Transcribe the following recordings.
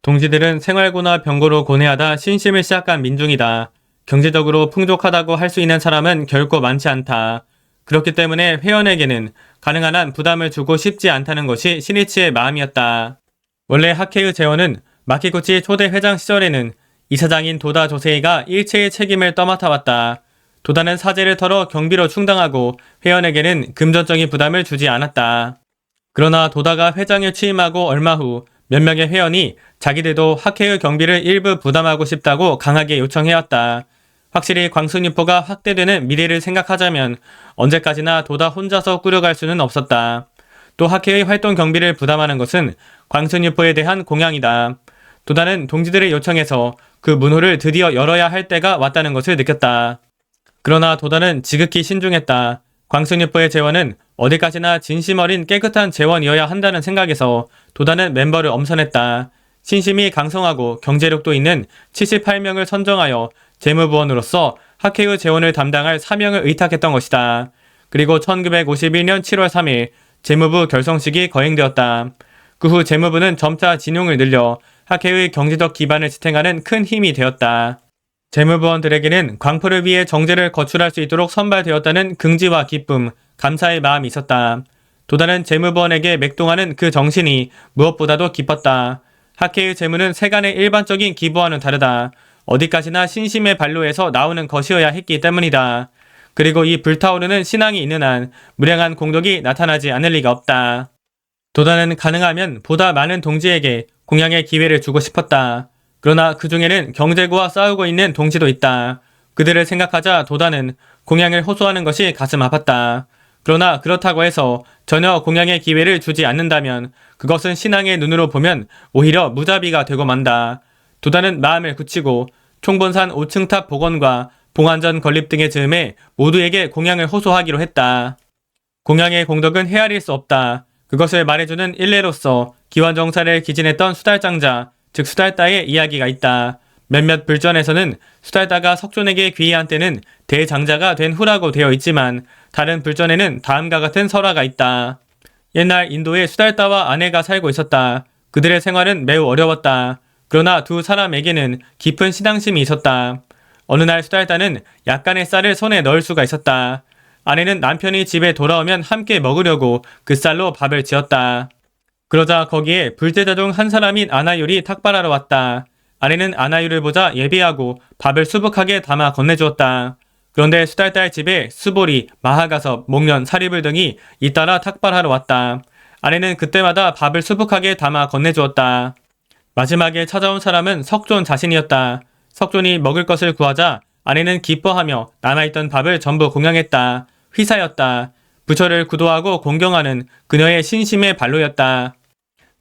동지들은 생활고나 병고로 고뇌하다 신심을 시작한 민중이다. 경제적으로 풍족하다고 할 수 있는 사람은 결코 많지 않다. 그렇기 때문에 회원에게는 가능한 한 부담을 주고 싶지 않다는 것이 신이치의 마음이었다. 원래 학회의 재원은 마키구치 초대 회장 시절에는 이사장인 도다 조세이가 일체의 책임을 떠맡아왔다. 도다는 사재를 털어 경비로 충당하고 회원에게는 금전적인 부담을 주지 않았다. 그러나 도다가 회장에 취임하고 얼마 후 몇 명의 회원이 자기들도 학회의 경비를 일부 부담하고 싶다고 강하게 요청해왔다. 확실히 광순유포가 확대되는 미래를 생각하자면 언제까지나 도다 혼자서 꾸려갈 수는 없었다. 또 학회의 활동 경비를 부담하는 것은 광순유포에 대한 공양이다. 도다는 동지들의 요청에서 그 문호를 드디어 열어야 할 때가 왔다는 것을 느꼈다. 그러나 도다는 지극히 신중했다. 광순유포의 재원은 어디까지나 진심 어린 깨끗한 재원이어야 한다는 생각에서 도다는 멤버를 엄선했다. 신심이 강성하고 경제력도 있는 78명을 선정하여 재무부원으로서 학회의 재원을 담당할 사명을 의탁했던 것이다. 그리고 1951년 7월 3일 재무부 결성식이 거행되었다. 그 후 재무부는 점차 진용을 늘려 학회의 경제적 기반을 지탱하는 큰 힘이 되었다. 재무부원들에게는 광포를 위해 정제를 거출할 수 있도록 선발되었다는 긍지와 기쁨, 감사의 마음이 있었다. 도다는 재무부원에게 맥동하는 그 정신이 무엇보다도 기뻤다. 학회의 재무는 세간의 일반적인 기부와는 다르다. 어디까지나 신심의 발로에서 나오는 것이어야 했기 때문이다. 그리고 이 불타오르는 신앙이 있는 한 무량한 공덕이 나타나지 않을 리가 없다. 도다는 가능하면 보다 많은 동지에게 공양의 기회를 주고 싶었다. 그러나 그 중에는 경제고와 싸우고 있는 동지도 있다. 그들을 생각하자 도다는 공양을 호소하는 것이 가슴 아팠다. 그러나 그렇다고 해서 전혀 공양의 기회를 주지 않는다면 그것은 신앙의 눈으로 보면 오히려 무자비가 되고 만다. 도다는 마음을 굳히고 총본산 5층탑 복원과 봉안전 건립 등의 즈음에 모두에게 공양을 호소하기로 했다. 공양의 공덕은 헤아릴 수 없다. 그것을 말해주는 일례로서 기원정사를 기진했던 수달장자, 즉 수달다의 이야기가 있다. 몇몇 불전에서는 수달다가 석존에게 귀의한 때는 대장자가 된 후라고 되어 있지만 다른 불전에는 다음과 같은 설화가 있다. 옛날 인도에 수달다와 아내가 살고 있었다. 그들의 생활은 매우 어려웠다. 그러나 두 사람에게는 깊은 신앙심이 있었다. 어느 날 수달다는 약간의 쌀을 손에 넣을 수가 있었다. 아내는 남편이 집에 돌아오면 함께 먹으려고 그 쌀로 밥을 지었다. 그러자 거기에 불제자 중 한 사람인 아나율이 탁발하러 왔다. 아내는 아나율을 보자 예배하고 밥을 수북하게 담아 건네주었다. 그런데 수달달 집에 수보리, 마하가섭, 목련, 사리불 등이 잇따라 탁발하러 왔다. 아내는 그때마다 밥을 수북하게 담아 건네주었다. 마지막에 찾아온 사람은 석존 자신이었다. 석존이 먹을 것을 구하자 아내는 기뻐하며 남아있던 밥을 전부 공양했다. 휘사였다. 부처를 구도하고 공경하는 그녀의 신심의 발로였다.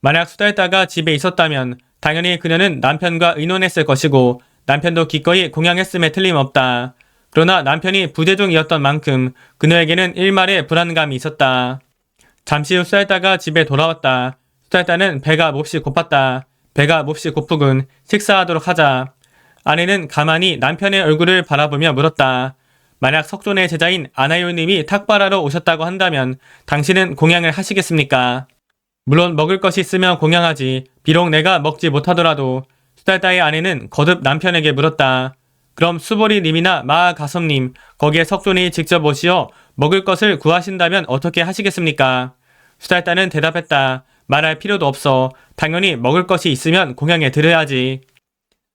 만약 수달다가 집에 있었다면 당연히 그녀는 남편과 의논했을 것이고 남편도 기꺼이 공양했음에 틀림없다. 그러나 남편이 부재중이었던 만큼 그녀에게는 일말의 불안감이 있었다. 잠시 후 수달다가 집에 돌아왔다. 수달다는 배가 몹시 고팠다. 배가 몹시 고프군 식사하도록 하자. 아내는 가만히 남편의 얼굴을 바라보며 물었다. 만약 석존의 제자인 아나율님이 탁발하러 오셨다고 한다면 당신은 공양을 하시겠습니까? 물론 먹을 것이 있으면 공양하지. 비록 내가 먹지 못하더라도. 수달다의 아내는 거듭 남편에게 물었다. 그럼 수보리님이나 마하가섭님 거기에 석존이 직접 오시어 먹을 것을 구하신다면 어떻게 하시겠습니까? 수달다는 대답했다. 말할 필요도 없어. 당연히 먹을 것이 있으면 공양에 드려야지.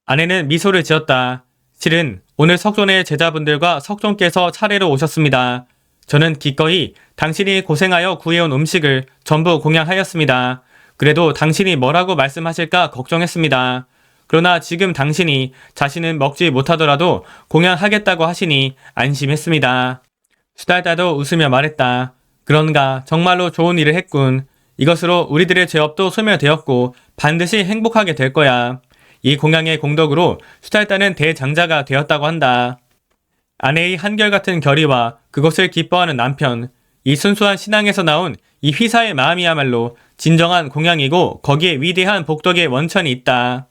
아내는 미소를 지었다. 실은 오늘 석존의 제자분들과 석존께서 차례로 오셨습니다. 저는 기꺼이 당신이 고생하여 구해온 음식을 전부 공양하였습니다. 그래도 당신이 뭐라고 말씀하실까 걱정했습니다. 그러나 지금 당신이 자신은 먹지 못하더라도 공양하겠다고 하시니 안심했습니다. 수달다도 웃으며 말했다. 그런가 정말로 좋은 일을 했군. 이것으로 우리들의 죄업도 소멸되었고 반드시 행복하게 될 거야. 이 공양의 공덕으로 수달다는 대장자가 되었다고 한다. 아내의 한결같은 결의와 그것을 기뻐하는 남편, 이 순수한 신앙에서 나온 이 휘사의 마음이야말로 진정한 공양이고 거기에 위대한 복덕의 원천이 있다.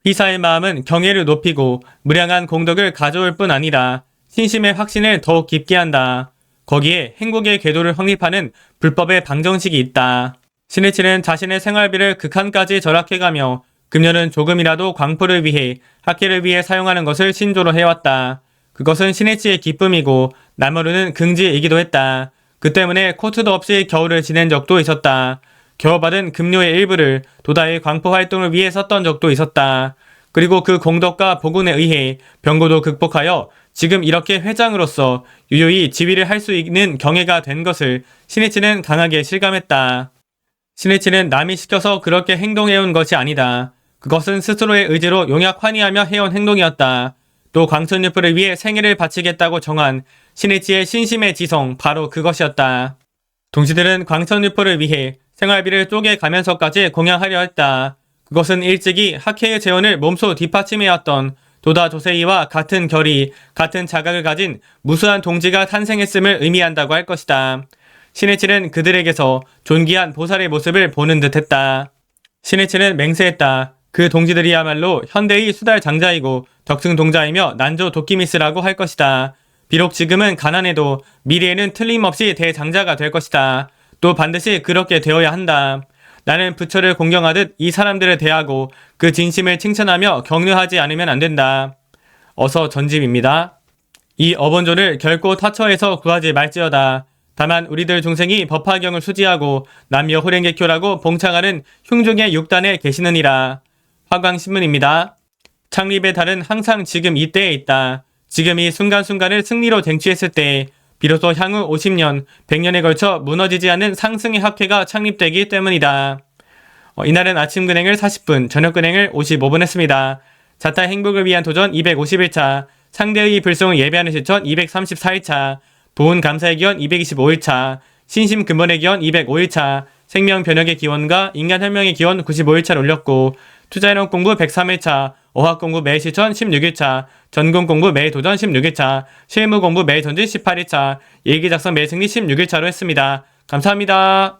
휘사의 마음은 경애를 높이고 무량한 공덕을 가져올 뿐 아니라 신심의 확신을 더욱 깊게 한다. 거기에 행복의 궤도를 확립하는 불법의 방정식이 있다. 신의치는 자신의 생활비를 극한까지 절약해가며 금년은 조금이라도 광포를 위해 학회를 위해 사용하는 것을 신조로 해왔다. 그것은 신해치의 기쁨이고 나머루는 긍지이기도 했다. 그 때문에 코트도 없이 겨울을 지낸 적도 있었다. 겨우받은 급료의 일부를 도다의 광포 활동을 위해 썼던 적도 있었다. 그리고 그 공덕과 복운에 의해 병고도 극복하여 지금 이렇게 회장으로서 유유히 지휘를 할 수 있는 경애가 된 것을 신해치는 강하게 실감했다. 신해치는 남이 시켜서 그렇게 행동해온 것이 아니다. 그것은 스스로의 의지로 용약환희하며 해온 행동이었다. 또 광천유포를 위해 생애를 바치겠다고 정한 신해치의 신심의 지성 바로 그것이었다. 동지들은 광천유포를 위해 생활비를 쪼개 가면서까지 공양하려 했다. 그것은 일찍이 학회의 재원을 몸소 뒷받침해왔던 도다 조세이와 같은 결의, 같은 자각을 가진 무수한 동지가 탄생했음을 의미한다고 할 것이다. 신해치는 그들에게서 존귀한 보살의 모습을 보는 듯했다. 신해치는 맹세했다. 그 동지들이야말로 현대의 수달 장자이고 덕승 동자이며 난조 도끼미스라고 할 것이다. 비록 지금은 가난해도 미래에는 틀림없이 대장자가 될 것이다. 또 반드시 그렇게 되어야 한다. 나는 부처를 공경하듯 이 사람들을 대하고 그 진심을 칭찬하며 격려하지 않으면 안 된다. 어서 전집입니다. 이 어본조를 결코 타처에서 구하지 말지어다. 다만 우리들 중생이 법화경을 수지하고 남녀 호랭개교라고 봉창하는 흉중의 6단에 계시느니라. 화광신문입니다. 창립의 달은 항상 지금 이때에 있다. 지금 이 순간순간을 승리로 쟁취했을 때 비로소 향후 50년, 100년에 걸쳐 무너지지 않는 상승의 학회가 창립되기 때문이다. 이날은 아침 근행을 40분, 저녁 근행을 55분 했습니다. 자타 행복을 위한 도전 251차, 상대의 불성을 예배하는 실천 234일차, 보훈 감사의 기원 225일차, 신심 근본의 기원 205일차, 생명 변혁의 기원과 인간 혁명의 기원 95일차를 올렸고, 투자인원 공부 103일차, 어학 공부 매일 실천 16일차, 전공 공부 매일 도전 16일차, 실무 공부 매일 전진 18일차, 일기 작성 매일 승리 16일차로 했습니다. 감사합니다.